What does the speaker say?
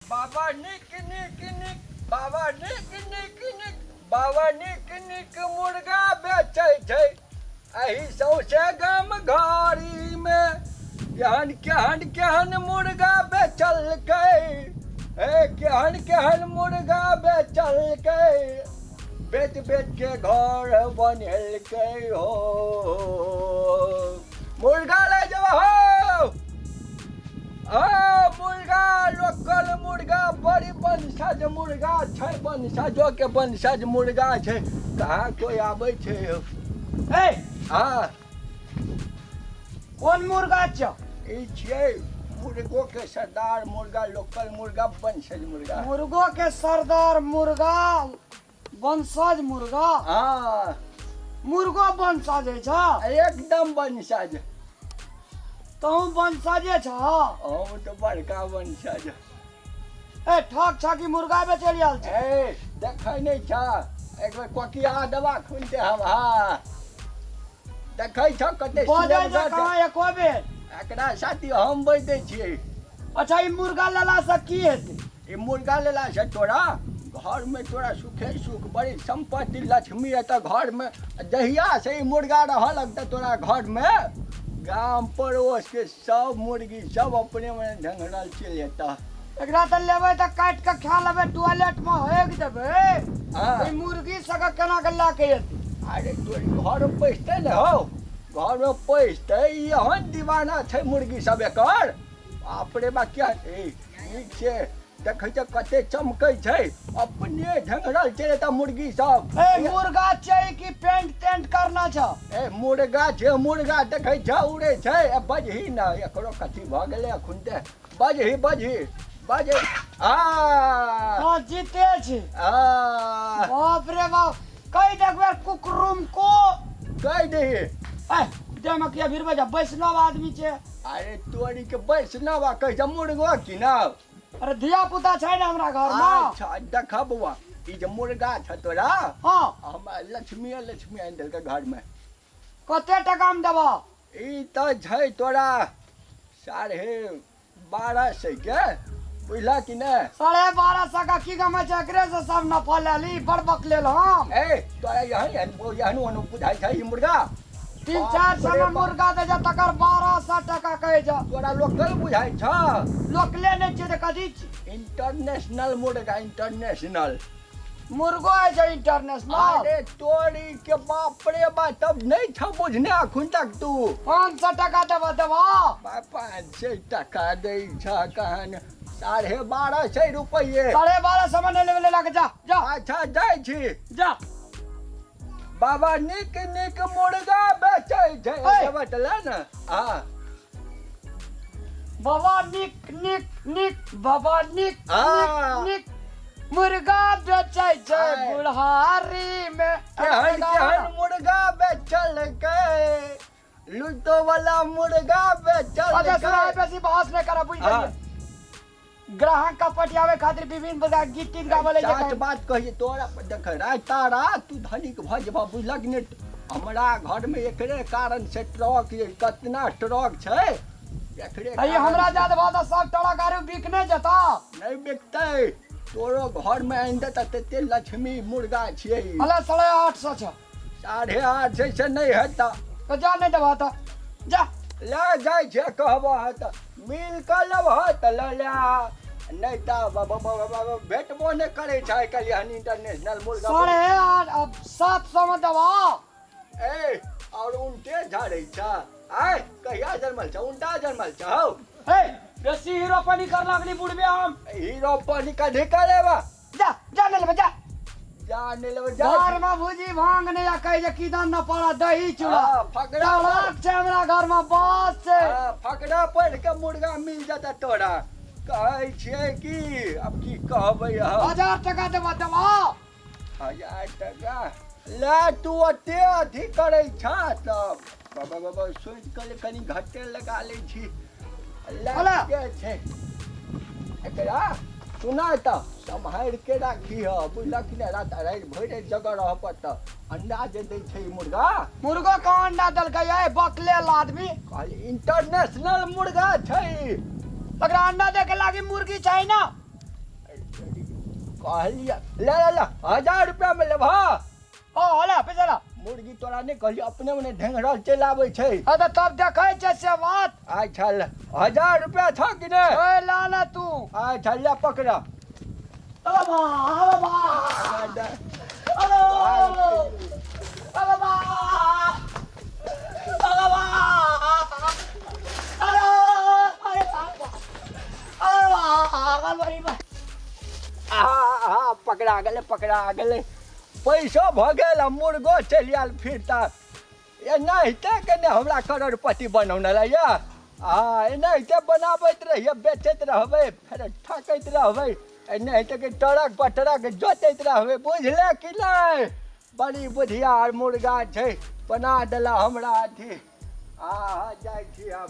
बाबा निक निक निक बाबा निक निक निक बाबा निक निक मुर्गा बेचै छै एही सौसे गाम घारी में केहन केहन केहन मुर्गा बेचलकै केहन केहन मुर्गा बेचलकै बेच बेच के घर बनेलकै हो मुर्गा ले जाओ हो मुर्गा लोकल मुर्गा बड़ी बंसाज मुर्गा छै बंसाजो के बंसाज मुर्गा छै कहाँ कोई आबै छै ए हाँ कौन मुर्गा छ ई छियै मुर्गो के सरदार मुर्गा लोकल मुर्गा बंसाज मुर्गा मुर्गो के सरदार मुर्गा बंसाज मुर्गा हाँ मुर्गो बंसाजे छ एकदम बंसाज तहु बंसाजे छ हम तो बड़का बंसाज ए ठक छ कि मुर्गा बेचल आयल छ ए देखै नहीं छ एक बेर कोकिया दवा खुनते हम हाँ देखै छ कते बजै जे कहाँ एको बेर एकरा साथी हम बैठे छियै अच्छा ई मुर्गा लेला से की हेतै ई मुर्गा लेला से तोरा घर में तोरा सुखे सुख बड़ी संपत्ति लक्ष्मी है तो घर में जहिया से ई मुर्गा रहल त तोरा घर में गांव पड़ोस के सब मुर्गी सब अपने में ढंगरल चल जेता एकरा त लेबै त काट के खा लेबै टॉयलेट में हेग देबै हाँ। ई मुर्गी सके केना के ला के एतै अरे तोरी घर में पैसते न हो घर में पैसते एहन दीवाना छै मुर्गी सब एकर बाप रे बा क्या नीक छै देखै छ कते चमकै छै अपने ढंगरल चल जेता मुर्गी सब ए मुर्गा छै कि पेंट टेंट करना छ ए मुर्गा छै मुर्गा देखै छ उड़े छै ए बजही न एकरो कथी भ गेलै खुनते बजही बजही बजही हां जीते छै बाप रे बाप कई देखबे कुकरुम को कह दही ए देमा किया भीड़ बजा वैष्णव आदमी छै अरे तोरी के वैष्णव कहै छ मुर्गो की ना अरे धिया पुता छै ने हमरा घर में अच्छा देखा बउआ ई जे मुर्गा छ तोरा हां हमरा लक्ष्मी आनि देलकै घर में कते टका में देबा ई त छै तोरा 12.5 के बुझला कि ने 12.5 का की गमे छै एकरे से सब नफा ले ली बड़ बक लेल हम ए तोरा यहन बुझाइ छै ई मुर्गा 3-4 में मुर्गा दे जा तकर 1200 टका कहै छ तोरा लोकल बुझाइ छ लोकले नै छै त कथी छै इंटरनेशनल मुर्गा इंटरनेशनल मुर्गो है छै इंटरनेशनल अरे तोरी के बाप रे बा तब नहीं छ बुझने अखुन तक तू 500 टका देबा 500 टका दै छ कहन 12.5 रुपये 12.5 में ले ले के जा जा अच्छा जाइ छी जा बाबा निक निक मुर्गा बेचै छै ए! बतला न हाँ बाबा निक निक निक बाबा निक हाँ। निक निक मुर्गा बेचै छै आय। बुढ़ारी में केहन केहन मुर्गा बेचलकै लूटो वाला मुर्गा अच्छा सुना बेचलकै बेसी बहस नहीं करा बुझ हाँ। गई ग्राहक का पटियावे खातिर विभिन्न प्रकार के गीत गावले सच बात कहिए तोरा देख रात तारा तू धनिक भ जेबा बुझलक ने हमरा घर में एकरे कारण से ट्रक कितना ट्रक छै एकरे अई हमरा जात बात सब टड़क आरु बिकने जता नहीं बिकतै तोरो घर में आइन देता तेते लक्ष्मी मुर्गा छियै अला 850 छ 8.5 से नहीं हेता तो जा नहीं दबा त जा ले जाइ छै कहबो त मिल क लेबह त ल ले नहीं त भेटबो नहीं करे छै कल्याण इंटरनेशनल मुर्गा 850 अब 700 में दबा ए और उनटे झाड़े छ आय कहिया जन्मल छ उनटा जन्मल छ हौ ए बेसी हीरो पानी कर लागली बुढ़बे हम हीरो पानी का ढेका बा जा जा ले ले जा जाने ले जा घर में भुजी भांग नहीं या कह जे किदन न पड़ा दही चूड़ा फकड़ा टड़क छै हमरा घर में बास छै फकड़ा पड़ के मुर्गा मिल जाता तोरा कहै छियै कि अब की कहबै हम 1000 टका देबा दबा 1000 टका ले तू ओते अथी करै छ तब बाबा सोच के कनी घटे लगा लै छी अला। के छै एकरा सुना त संभाल के राखी ह बुझलक ने रात रात भरि जगह रह पत अंडा जे दै छै मुर्गा मुर्गा का अंडा दलकै है बकलेल आदमी इंटरनेशनल मुर्गा छै ओकरा अंडा दे के लागी मुर्गी चाहिए ना कहलिए ले ले ले 1000 रुपया में लेब हाँ ओ हला पैसा मुर्गी तोरा नहीं कहलिए अपने मने ढेंगरल चलि आबै छै तो तब देखै छै से बात अच्छा ले 1000 रुपया छ कि नहीं ओए लाला तू अच्छा ले पकड़ा बाबा बाबा पकड़ा गेलै पैसो भऽ गेल आ मुर्गो चलि आयल फिरता एनाहिते केने हमरा करोड़पति बनौने रहिए एनाहिते बनाबैत रहिए बेचैत रहबै फेर ठकैत रहबै एनाहिते के ट्रक पर ट्रक जोतैत रहबै बुझले कि नहि बड़ी बुधियार मुर्गा छै बना देला हमरा अथी जाइ छी आब